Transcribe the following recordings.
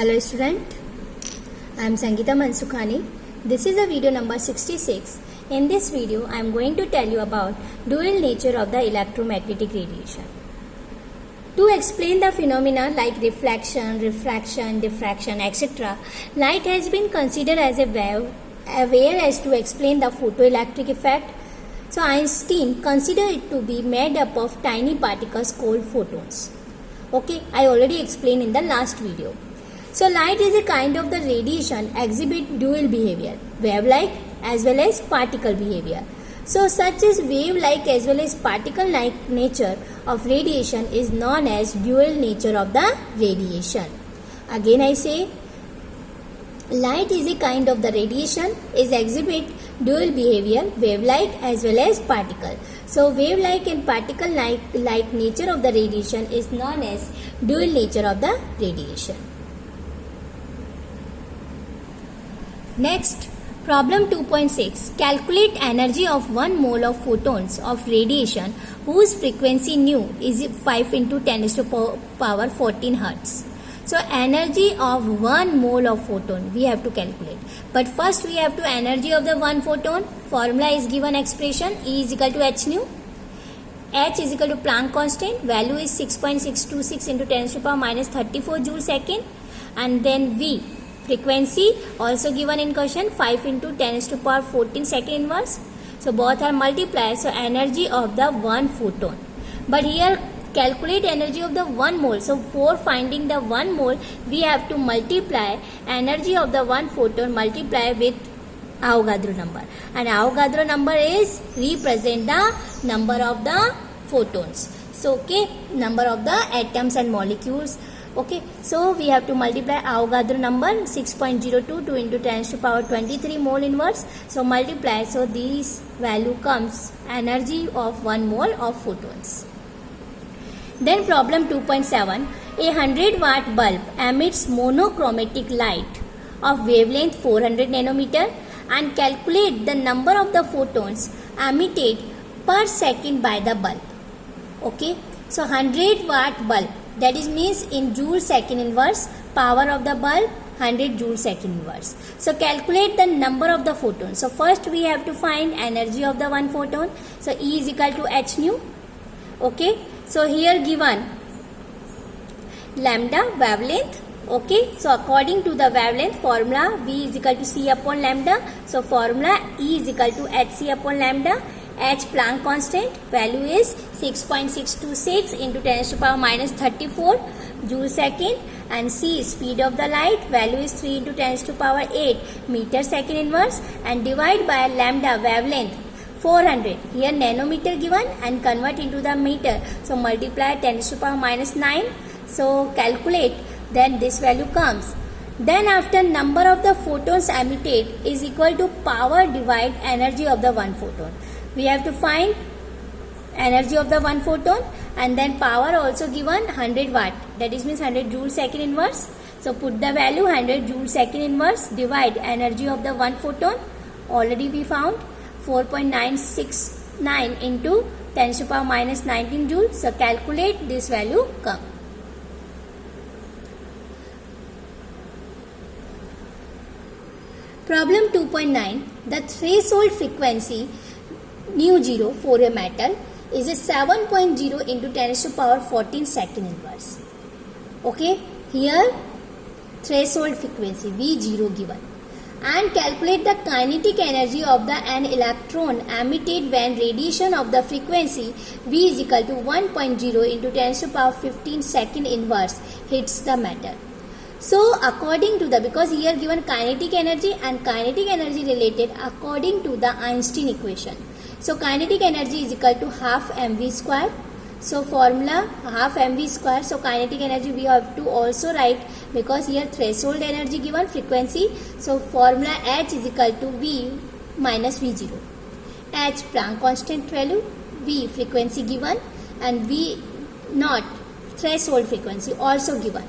Hello student, I am Sangeeta Mansukhani. This is a video number 66. In this video, I am going to tell you about dual nature of the electromagnetic radiation. To explain the phenomena like reflection, refraction, diffraction, etc., light has been considered as a wave, whereas to explain the photoelectric effect, so Einstein considered it to be made up of tiny particles called photons. Okay, I already explained in the last video. So light is a kind of the radiation exhibit dual behavior, wave-like as well as particle behavior. So such as wave-like as well as particle-like nature of radiation is known as dual nature of the radiation. Again I say, light is a kind of the radiation is exhibit dual behavior, wave-like as well as particle. So wave-like and particle-like nature of the radiation is known as dual nature of the radiation. Next, problem 2.6. Calculate energy of 1 mole of photons of radiation whose frequency nu is 5 into 10 to the power 14 Hertz. So energy of 1 mole of photon we have to calculate. But first we have to energy of the 1 photon. Formula is given expression E is equal to h nu. H is equal to Planck constant. Value is 6.626 into 10 to the power minus 34 joule second. And then V. Frequency also given in question 5 into 10 to the power 14 second inverse. So both are multiplied. So energy of the 1 photon. But here calculate energy of the 1 mole. So for finding the 1 mole we have to multiply energy of the 1 photon multiply with Avogadro number. And Avogadro number is represent the number of the photons. So okay, number of the atoms and molecules. Okay, so we have to multiply Avogadro number 6.022 into 10 to the power 23 mole inverse. So multiply, so this value comes energy of 1 mole of photons. Then problem 2.7. A 100-watt bulb emits monochromatic light of wavelength 400 nanometer and calculate the number of the photons emitted per second by the bulb. Okay, so 100-watt bulb, that is means in joule second inverse, power of the bulb 100 joule second inverse. So calculate the number of the photons. So first we have to find energy of the 1 photon. So E is equal to h nu. Okay, so here given lambda wavelength. Okay, so according to the wavelength formula V is equal to C upon lambda. So formula E is equal to hc upon lambda. H Planck constant, value is 6.626 into 10 to the power minus 34 joule second, and C speed of the light, value is 3 into 10 to the power 8 meter second inverse, and divide by lambda wavelength 400, here nanometer given and convert into the meter, so multiply 10 to the power minus 9, so calculate, then this value comes. Then after number of the photons emitted is equal to power divide energy of the 1 photon. We have to find energy of the 1 photon and then power also given 100 watt, that is means 100 joule second inverse. So put the value 100 joule second inverse, divide energy of the 1 photon, already we found 4.969 into 10 to the power minus 19 joule. So calculate, this value come. Problem 2.9. The threshold frequency nu 0 for a metal is a 7.0 into 10 to the power 14 second inverse. Okay, here threshold frequency V0 given, and calculate the kinetic energy of the an electron emitted when radiation of the frequency V is equal to 1.0 into 10 to the power 15 second inverse hits the metal. So according to the, because here given kinetic energy and kinetic energy related according to the Einstein equation. So kinetic energy is equal to half mv square. So formula half mv square. So kinetic energy we have to also write, because here threshold energy given frequency. So formula H is equal to V minus V0. H Planck constant value, V frequency given, and V naught threshold frequency also given.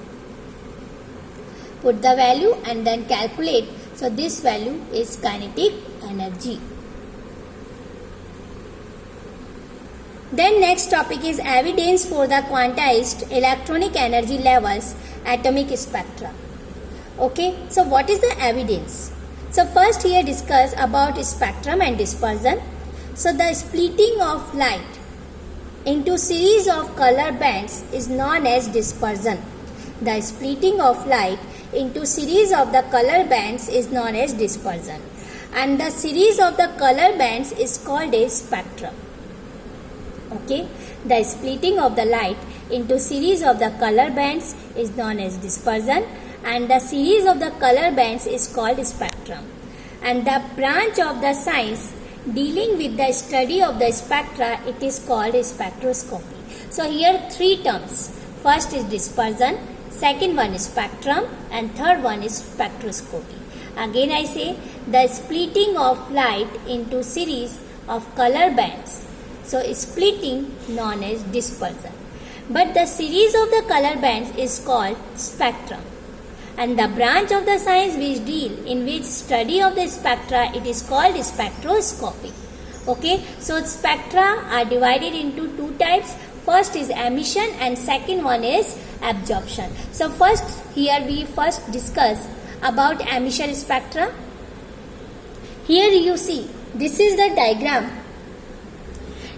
Put the value and then calculate. So this value is kinetic energy. Then next topic is evidence for the quantized electronic energy levels atomic spectra. Okay, so what is the evidence? So first here discuss about spectrum and dispersion. So the splitting of light into series of color bands is known as dispersion. The splitting of light into series of the color bands is known as dispersion. And the series of the color bands is called a spectrum. Okay, the splitting of the light into series of the color bands is known as dispersion, and the series of the color bands is called spectrum. And the branch of the science dealing with the study of the spectra, it is called spectroscopy. So here three terms. First is dispersion, second one is spectrum, and third one is spectroscopy. Again I say, the splitting of light into series of color bands. So splitting known as dispersion. But the series of the color bands is called spectrum. And the branch of the science which deal in which study of the spectra, it is called spectroscopy. Okay, so spectra are divided into two types. First is emission and second one is absorption. So first here we first discuss about emission spectra. Here you see, this is the diagram.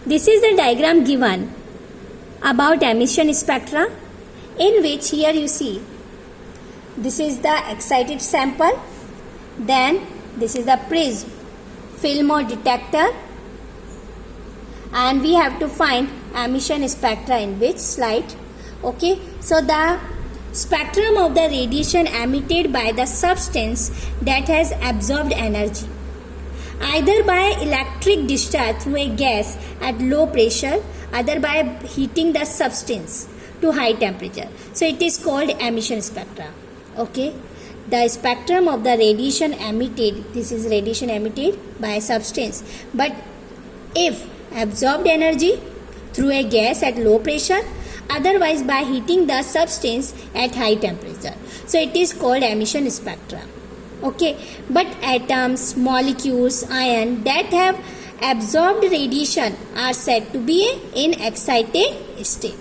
This is the diagram given about emission spectra, in which here you see, this is the excited sample, then this is the prism, film or detector, and we have to find emission spectra in which slide. Okay, so the spectrum of the radiation emitted by the substance that has absorbed energy, either by electric discharge through a gas at low pressure, either by heating the substance to high temperature. So it is called emission spectra. Okay, the spectrum of the radiation emitted, this is radiation emitted by a substance, but if absorbed energy through a gas at low pressure, otherwise by heating the substance at high temperature. So it is called emission spectra. Okay, but atoms, molecules, ion that have absorbed radiation are said to be in excited state.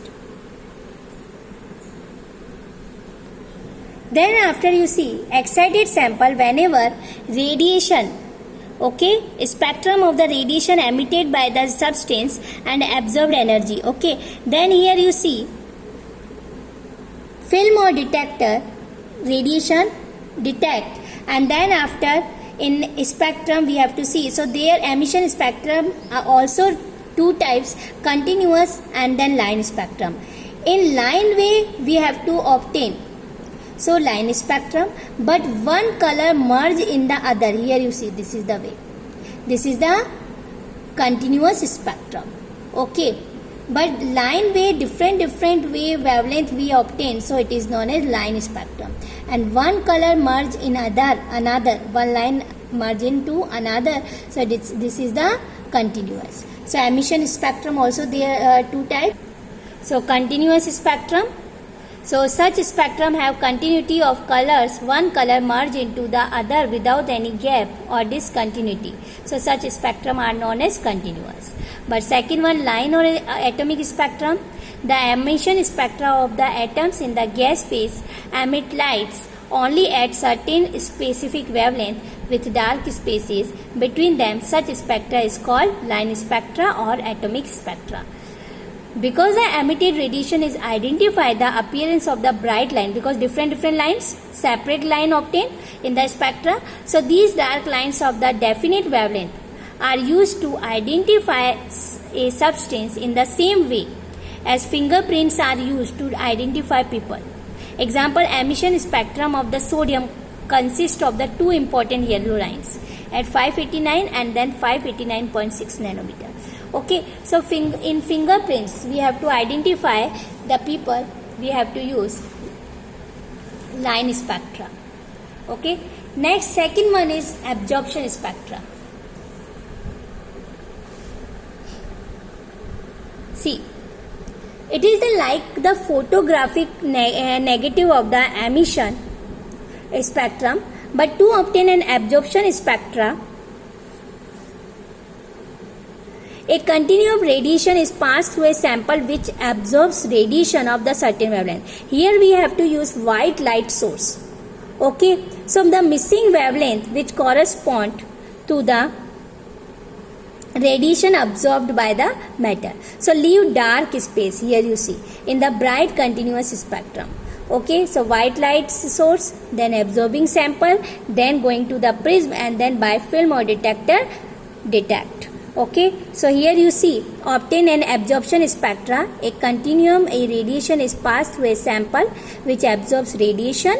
Then after you see excited sample, whenever radiation, okay, spectrum of the radiation emitted by the substance and absorbed energy. Okay, then here you see film or detector, radiation detect, and then after in spectrum we have to see. So their emission spectrum are also two types, continuous and then line spectrum. In line way we have to obtain, so line spectrum, but one color merge in the other. Here you see, this is the way. This is the continuous spectrum. Okay, but line way, different way wavelength we obtain, so it is known as line spectrum. And one color merge in another, one line merge into another, so this is the continuous. So emission spectrum also there are two types. So continuous spectrum, so such spectrum have continuity of colors, one color merge into the other without any gap or discontinuity. So such spectrum are known as continuous. But second one, line or atomic spectrum, the emission spectra of the atoms in the gas phase emit lights only at certain specific wavelength with dark spaces between them. Such spectra is called line spectra or atomic spectra. Because the emitted radiation is identified, the appearance of the bright line, because different lines, separate line obtained in the spectra. So these dark lines of the definite wavelength are used to identify a substance in the same way as fingerprints are used to identify people. Example, emission spectrum of the sodium consists of the two important yellow lines at 589 and then 589.6 nanometer. Okay, so in fingerprints we have to identify the people, we have to use line spectra. Okay, next second one is absorption spectra. See, it is like the photographic negative of the emission spectrum, but to obtain an absorption spectra, a continuum of radiation is passed through a sample which absorbs radiation of the certain wavelength. Here we have to use white light source. Okay, so the missing wavelength which correspond to the radiation absorbed by the matter. So leave dark space here you see in the bright continuous spectrum. Okay, so white light source, then absorbing sample, then going to the prism, and then by film or detector detect. Okay, so here you see obtain an absorption spectra. A continuum a radiation is passed through a sample which absorbs radiation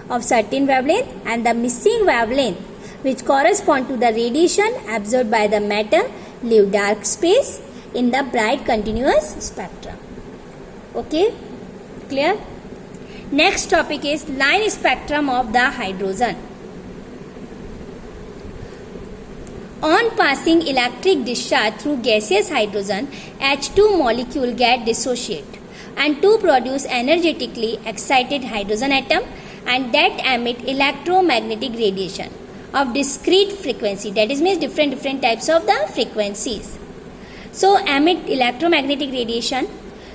of certain wavelength, and the missing wavelength which correspond to the radiation absorbed by the matter leave dark space in the bright continuous spectrum. Okay, clear? Next topic is line spectrum of the hydrogen. On passing electric discharge through gaseous hydrogen, H2 molecule get dissociate and to produce energetically excited hydrogen atom, and that emit electromagnetic radiation of discrete frequency, that is means different types of the frequencies. So emit electromagnetic radiation.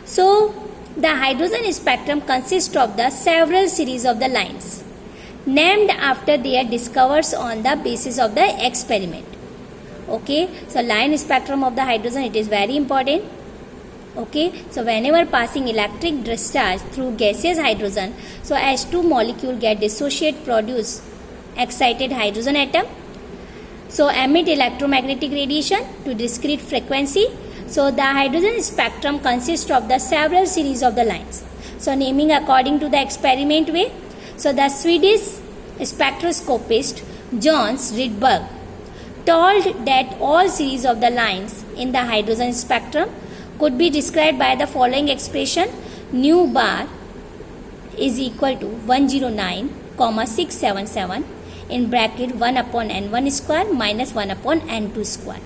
So the hydrogen spectrum consists of the several series of the lines named after their discoveries on the basis of the experiment. Okay, so line spectrum of the hydrogen, it is very important. Okay, so whenever passing electric discharge through gaseous hydrogen, so H2 molecule get dissociate, produce excited hydrogen atom, so emit electromagnetic radiation to discrete frequency. So the hydrogen spectrum consists of the several series of the lines, so naming according to the experiment way. So the Swedish spectroscopist Jonas Rydberg told that all series of the lines in the hydrogen spectrum could be described by the following expression: nu bar is equal to 109,677 in bracket 1 upon n1 square minus 1 upon n2 square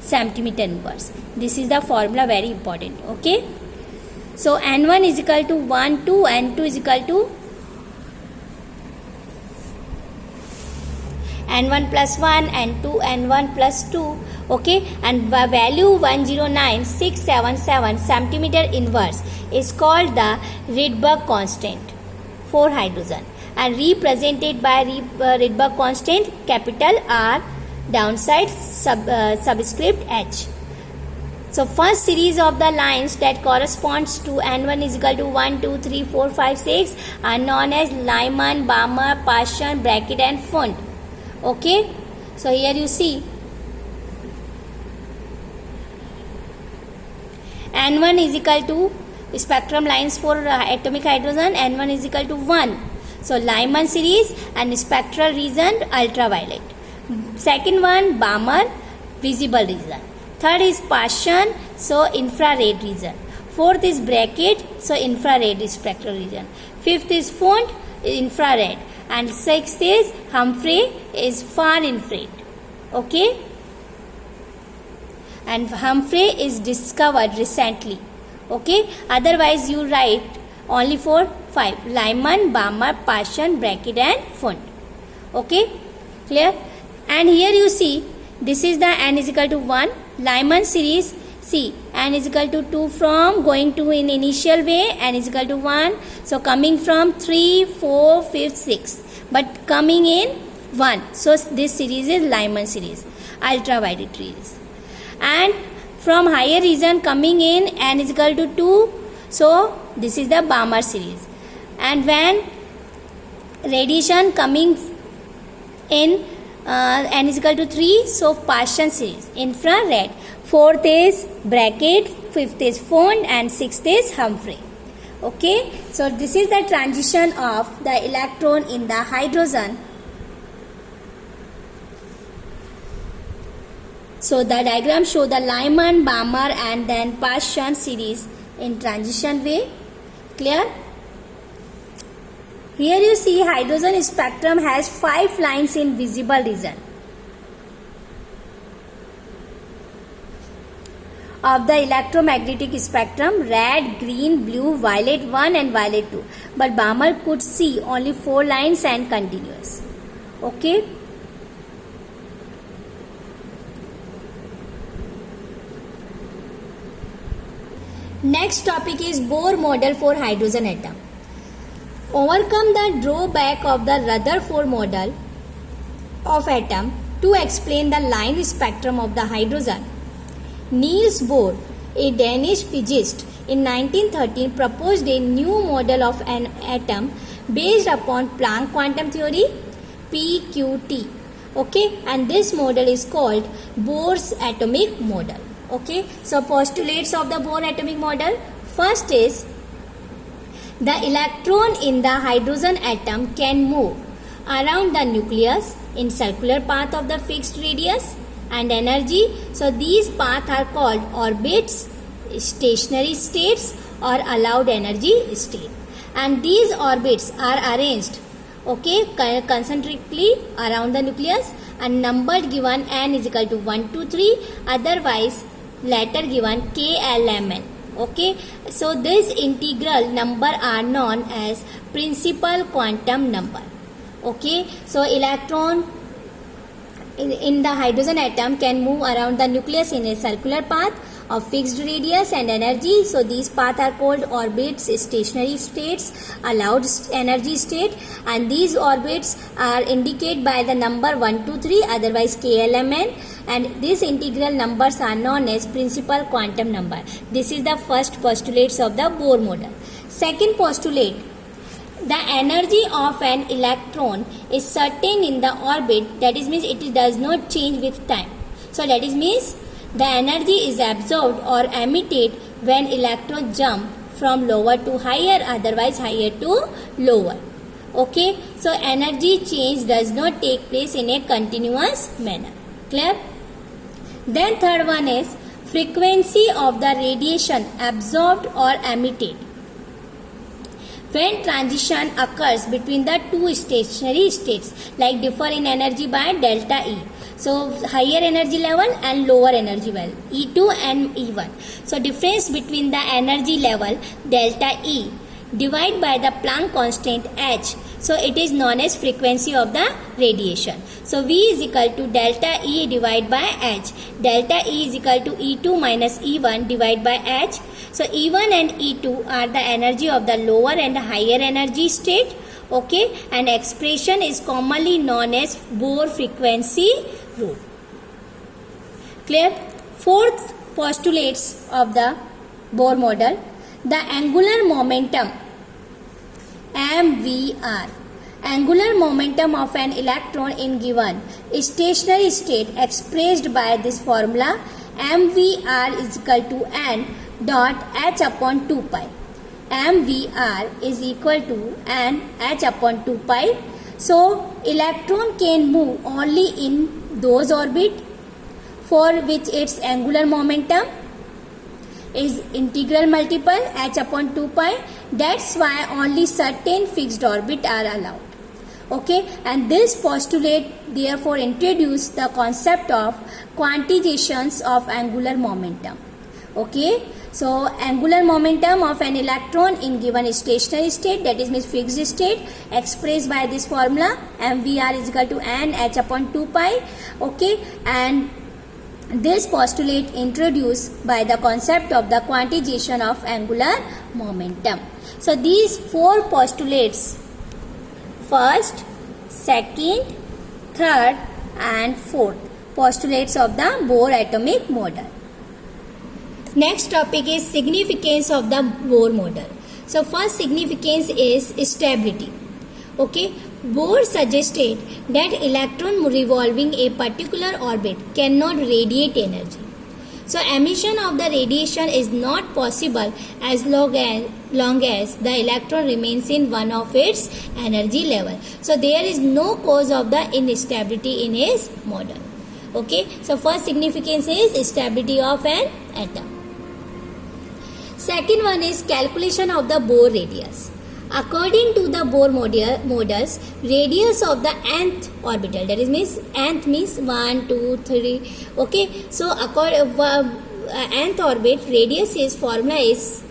centimeter inverse. This is the formula, very important. Okay, so n1 is equal to 1 2, n2 is equal to n1 plus 1, n2 n1 plus 2. Okay, and the value 109,677 centimeter inverse is called the Rydberg constant for hydrogen, and represented by Rydberg constant capital R downside subscript H. So first series of the lines that corresponds to n1 is equal to 1 2 3 4 5 6 are known as Lyman, Balmer, Paschen, Brackett and Pfund. Okay, so here you see n1 is equal to spectrum lines for atomic hydrogen, n1 is equal to 1. So Lyman series and spectral region ultraviolet. Second one Balmer, visible region. Third is Paschen, so infrared region. Fourth is Brackett, so infrared is spectral region. Fifth is Pfund, infrared. And sixth is Humphrey, is far infrared. Okay, and Humphrey is discovered recently. Okay, otherwise you write only for 5: Lyman, Balmer, Paschen, Brackett and Pfund. Okay, clear? And here you see this is the n is equal to 1. Lyman series, see n is equal to 2 from going to in initial way, n is equal to 1. So coming from 3, 4, 5, 6, but coming in 1. So this series is Lyman series, ultraviolet series. And from higher region coming in n is equal to 2. So this is the Balmer series. And when radiation coming in n is equal to 3, so Paschen series, infrared. Fourth is Brackett, fifth is Pfund and sixth is Humphrey. Okay, so this is the transition of the electron in the hydrogen. So the diagram show the Lyman, Balmer and then Paschen series in transition way. Clear? Here you see hydrogen spectrum has 5 lines in visible region of the electromagnetic spectrum: red, green, blue, violet 1 and violet 2. But Balmer could see only 4 lines and continuous. Okay. Next topic is Bohr model for hydrogen atom. overcome the drawback of the Rutherford model of atom to explain the line spectrum of the hydrogen. Niels Bohr, a Danish physicist, in 1913 proposed a new model of an atom based upon Planck quantum theory, PQT. Okay, and this model is called Bohr's atomic model. Okay, so postulates of the Bohr atomic model. First is the electron in the hydrogen atom can move around the nucleus in circular path of the fixed radius and energy. So these paths are called orbits, stationary states or allowed energy state. And these orbits are arranged concentrically around the nucleus and numbered given n is equal to 1, 2, 3, otherwise later given KLMN. Okay, so this integral number are known as principal quantum number. Okay, so electron in the hydrogen atom can move around the nucleus in a circular path of fixed radius and energy. So these paths are called orbits, stationary states, allowed energy state, and these orbits are indicated by the number 1, 2, 3, otherwise KLMN, and these integral numbers are known as principal quantum number. This is the first postulates of the Bohr model. Second postulate, the energy of an electron is certain in the orbit, that is means it does not change with time. So that is means the energy is absorbed or emitted when electrons jump from lower to higher, otherwise higher to lower. Okay, so energy change does not take place in a continuous manner. Clear? Then third one is frequency of the radiation absorbed or emitted when transition occurs between the two stationary states, like differ in energy by delta E. So higher energy level and lower energy level, E2 and E1. So difference between the energy level delta E divided by the Planck constant H. So it is known as frequency of the radiation. So V is equal to delta E divided by H. Delta E is equal to E2 minus E1 divided by H. So E1 and E2 are the energy of the lower and higher energy state. Okay, and expression is commonly known as Bohr frequency rule. Clear? Fourth postulates of the Bohr model, the angular momentum MVR. Angular momentum of an electron in given stationary state expressed by this formula, MVR is equal to n dot h upon 2 pi. MVR is equal to n h upon 2 pi. So electron can move only in those orbits for which its angular momentum is integral multiple h upon 2 pi. That's why only certain fixed orbits are allowed. Okay, and this postulate therefore introduce the concept of quantizations of angular momentum. Okay, so angular momentum of an electron in given stationary state, that is means fixed state, expressed by this formula, MVR is equal to n h upon 2 pi. Okay, and this postulate introduced by the concept of the quantization of angular momentum. So these four postulates, first, second, third and fourth postulates of the Bohr atomic model. Next topic is significance of the Bohr model. So first significance is stability. Okay, Bohr suggested that electron revolving a particular orbit cannot radiate energy. So emission of the radiation is not possible as long as the electron remains in one of its energy level. So there is no cause of the instability in his model. Okay, so first significance is stability of an atom. Second one is calculation of the Bohr radius. According to the Bohr models, radius of the nth orbital, that is means nth means 1, 2, 3. Okay, so nth orbit radius is formula is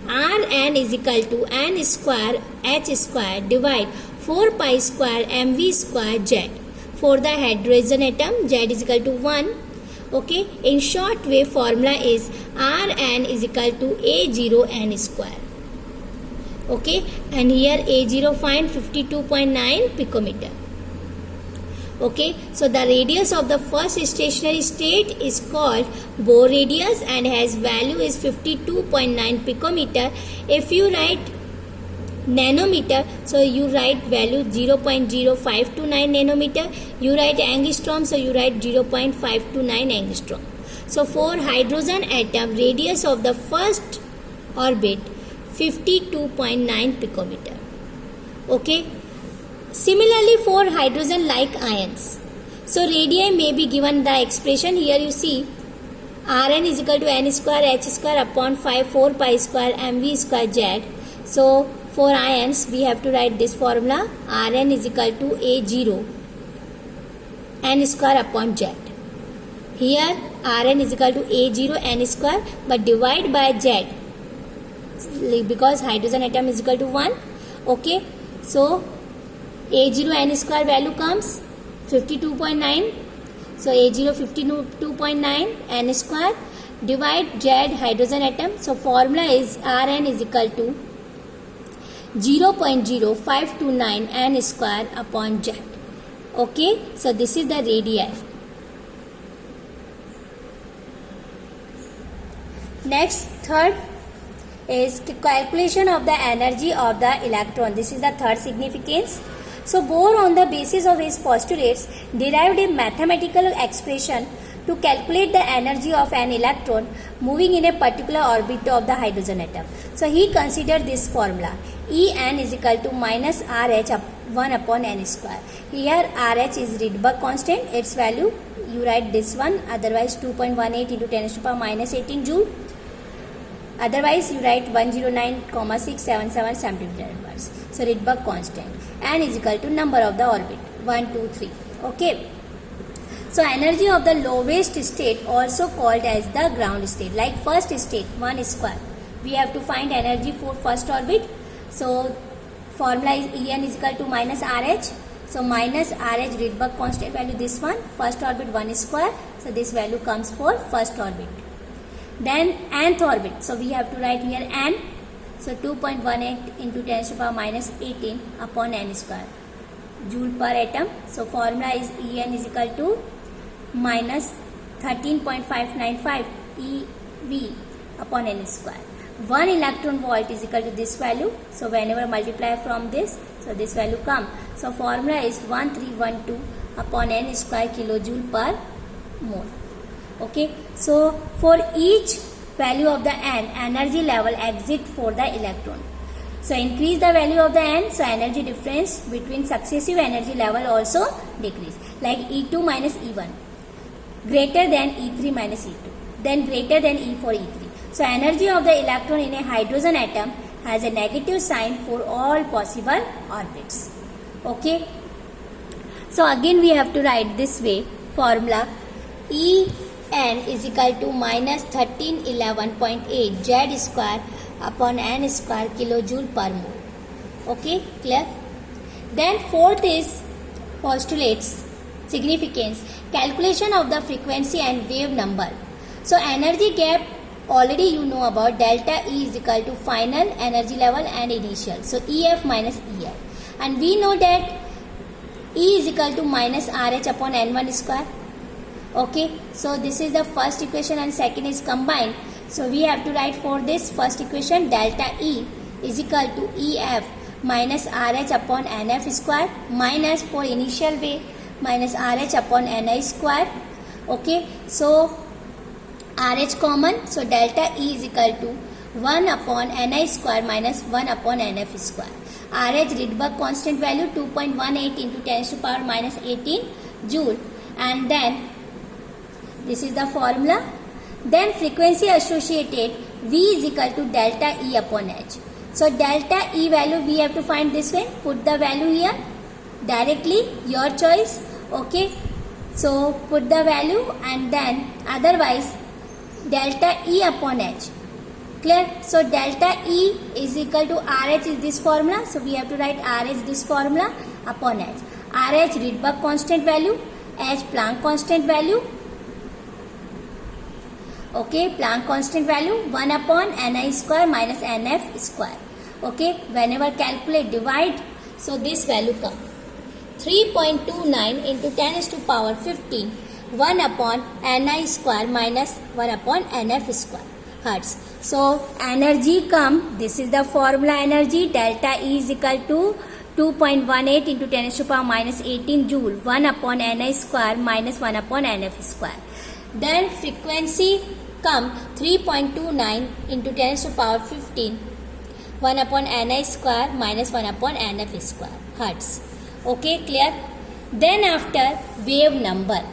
Rn is equal to n square h square divide 4 pi square mv square z. For the hydrogen atom, z is equal to 1. Okay, in short way formula is Rn is equal to A0 n square. Okay, and here A0 find 52.9 picometer. Okay, so the radius of the first stationary state is called Bohr radius and has value is 52.9 picometer. If you write nanometer, so you write value 0.0529 nanometer. You write angstrom, so you write 0.529 angstrom. So for hydrogen atom, radius of the first orbit 52.9 picometer. Okay. Similarly for hydrogen like ions, so radii may be given the expression. Here you see Rn is equal to n square h square upon 5 4 pi square mv square z. So for ions we have to write this formula, Rn is equal to A0 n square upon z. Here Rn is equal to A0 n square, but divide by z because hydrogen atom is equal to 1. Okay, so A0 n square value comes 52.9. So A0 52.9 n square, divide Z hydrogen atom. So formula is Rn is equal to 0.0529 n square upon Z. Okay, so this is the radii. Next, third is calculation of the energy of the electron. This is the third significance. So Bohr, on the basis of his postulates, derived a mathematical expression to calculate the energy of an electron moving in a particular orbit of the hydrogen atom. So he considered this formula, En is equal to minus RH 1 upon n square. Here RH is Rydberg constant, its value you write this one, otherwise 2.18 into 10 to the power minus 18 joule. Otherwise you write 109,677 centimeter inverse. So Rydberg constant. N is equal to number of the orbit 1, 2, 3. Okay. So energy of the lowest state also called as the ground state. Like first state 1 square. We have to find energy for first orbit. So formula is En is equal to minus RH. So minus RH Rydberg constant value this one. First orbit 1 square. So this value comes for first orbit. Then nth orbit. So we have to write here n. So 2.18 into 10 to the power minus 18 upon n square. Joule per atom. So formula is En is equal to minus 13.595 eV upon n square. 1 electron volt is equal to this value. So whenever multiply from this, so this value come. So formula is 1312 upon n square kilojoule per mole. Okay, so for each value of the n, energy level exit for the electron. So increase the value of the n, so energy difference between successive energy level also decrease. Like E2 minus E1 greater than E3 minus E2, then greater than E for E3. So energy of the electron in a hydrogen atom has a negative sign for all possible orbits. Okay, so again we have to write this way formula, En is equal to minus 1311.8 Z square upon n square kilojoule per mole. Okay, clear? Then fourth is postulates significance, calculation of the frequency and wave number. So energy gap already you know about, delta E is equal to final energy level and initial. So EF minus EL, and we know that E is equal to minus RH upon N1 square. Okay, so this is the first equation and second is combined. So we have to write for this first equation, delta E is equal to EF minus RH upon NF square minus for initial wave minus RH upon NI square. Okay, so RH common, so delta E is equal to 1 upon Ni square minus 1 upon Nf square. RH Rydberg constant value 2.18 into 10 to the power minus 18 joule, and then this is the formula. Then frequency associated V is equal to delta E upon H. So delta E value we have to find this way. Put the value here directly, your choice. Okay, so put the value, and then otherwise delta E upon H. Clear? So delta E is equal to RH is this formula. So we have to write RH this formula upon H. RH Rydberg constant value, H Planck constant value. Okay, Planck constant value 1 upon Ni square minus Nf square. Okay, whenever calculate, divide, so this value come 3.29 into 10 is to power 15, 1 upon Ni square minus 1 upon Nf square hertz. So energy come, this is the formula energy, delta E is equal to 2.18 into 10 to the power minus 18 joule, 1 upon Ni square minus 1 upon Nf square. Then frequency come 3.29 into 10 to the power 15, 1 upon Ni square minus 1 upon Nf square hertz. Okay, clear? Then after wave number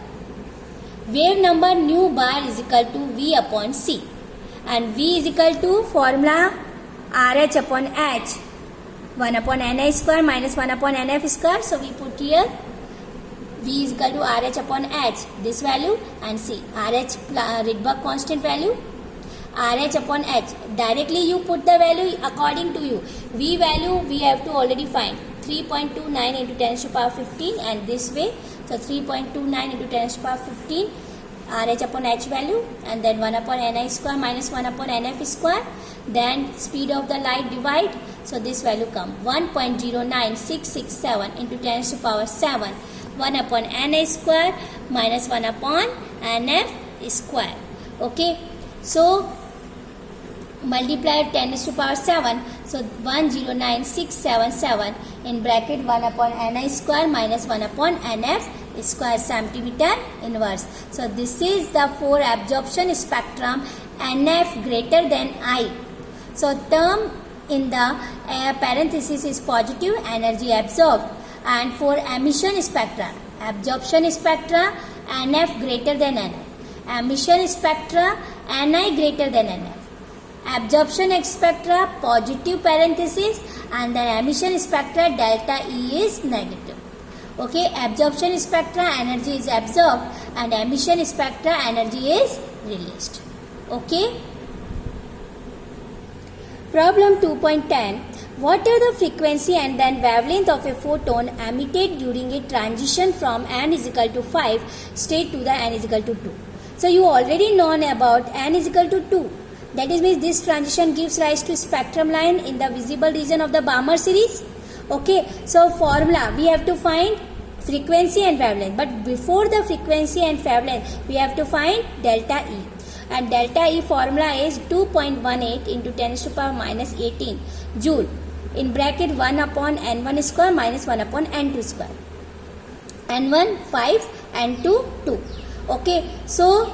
nu bar is equal to V upon C, and V is equal to formula RH upon H, 1 upon Ni square minus 1 upon Nf square. So we put here V is equal to RH upon H, this value, and C, RH Rydberg constant value, RH upon H. Directly you put the value according to you. V value we have to already find, 3.29 into 10 to the power 15, and this way, so 3.29 into 10 to the power 15 RH upon H value, and then 1 upon Ni square minus 1 upon Nf square, then speed of the light divide, so this value come 1.09667 into 10 to the power 7, 1 upon Ni square minus 1 upon Nf square. Okay, so multiply 10 to the power 7, so 109,677 in bracket 1 upon Ni square minus 1 upon Nf square centimeter inverse. So this is the 4 absorption spectrum, Nf greater than I. So term in the parenthesis is positive, energy absorbed, and for emission spectra, absorption spectra, Nf greater than Ni, emission spectra, Ni greater than Nf, absorption spectra positive parenthesis, and then emission spectra delta E is negative. Okay, absorption spectra energy is absorbed, and emission spectra energy is released. Okay. Problem 2.10. What are the frequency and then wavelength of a photon emitted during a transition from n is equal to 5 state to the n is equal to 2? So you already know about n is equal to 2. That is means this transition gives rise to spectrum line in the visible region of the Balmer series. Okay, so formula we have to find frequency and wavelength, but before the frequency and wavelength we have to find delta E, and delta E formula is 2.18 into 10 to the power minus 18 joule in bracket 1 upon N1 square minus 1 upon N2 square, N1 5, N2 2. Okay, so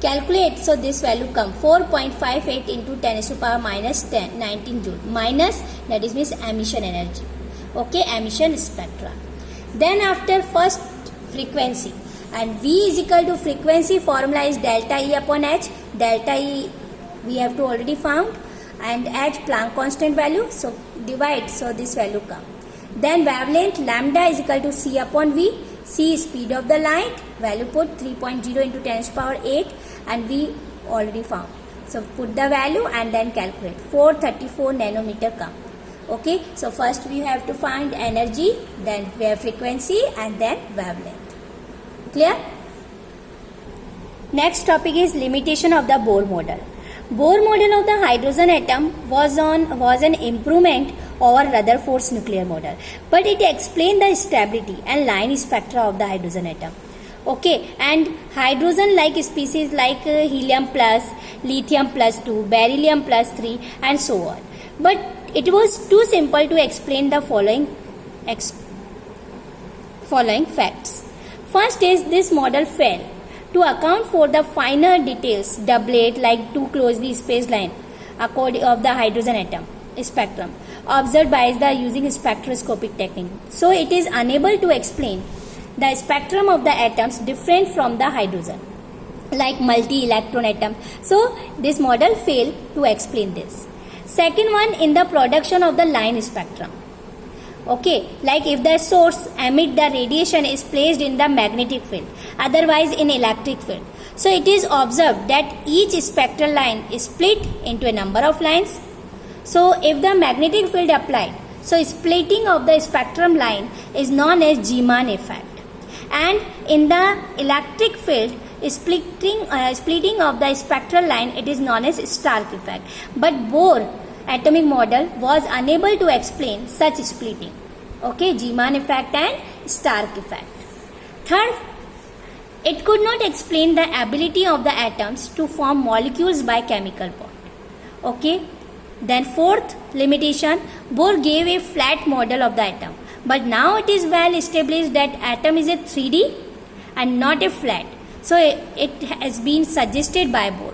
calculate, so this value come 4.58 into 10 to the power minus 19 joule, minus, that is means emission energy. Okay, emission spectra. Then after first frequency, and V is equal to frequency formula is delta E upon H, delta E we have to already found, and H Planck constant value, so divide, so this value come. Then wavelength lambda is equal to C upon V, C is speed of the light, value put 3.0 into 10 to the power 8, and we already found. So put the value and then calculate, 434 nanometer come. Okay, so first we have to find energy, then wave frequency, and then wavelength. Clear? Next topic is limitation of the Bohr model. Bohr model of the hydrogen atom was an improvement over Rutherford's nuclear model, but it explained the stability and line spectra of the hydrogen atom. Okay, and hydrogen like species like helium plus, lithium plus 2, beryllium plus 3, and so on. But it was too simple to explain the following facts. First is this model failed to account for the finer details, doublet like too closely spaced line according of the hydrogen atom spectrum observed by the using spectroscopic technique. So it is unable to explain the spectrum of the atoms different from the hydrogen, like multi-electron atom. So this model failed to explain this. Second one, in the production of the line spectrum. Okay, like if the source emit the radiation is placed in the magnetic field, otherwise in electric field. So it is observed that each spectral line is split into a number of lines. So if the magnetic field applied, so splitting of the spectrum line is known as Zeeman effect. And in the electric field, splitting of the spectral line, it is known as Stark effect. But Bohr atomic model was unable to explain such splitting. Okay, Zeeman effect and Stark effect. Third, it could not explain the ability of the atoms to form molecules by chemical bond. Okay, then fourth limitation, Bohr gave a flat model of the atom, but now it is well established that atom is a 3D and not a flat. So it has been suggested by Bohr.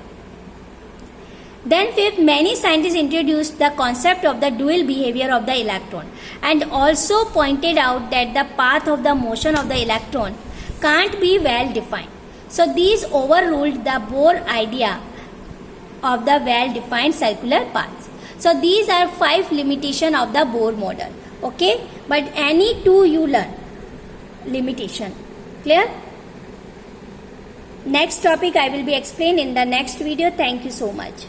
Then fifth, many scientists introduced the concept of the dual behavior of the electron and also pointed out that the path of the motion of the electron can't be well defined. So these overruled the Bohr idea of the well defined circular paths. So these are 5 limitations of the Bohr model. Okay, but any 2 you learn limitation. Clear? Next topic I will be explained in the next video. Thank you so much.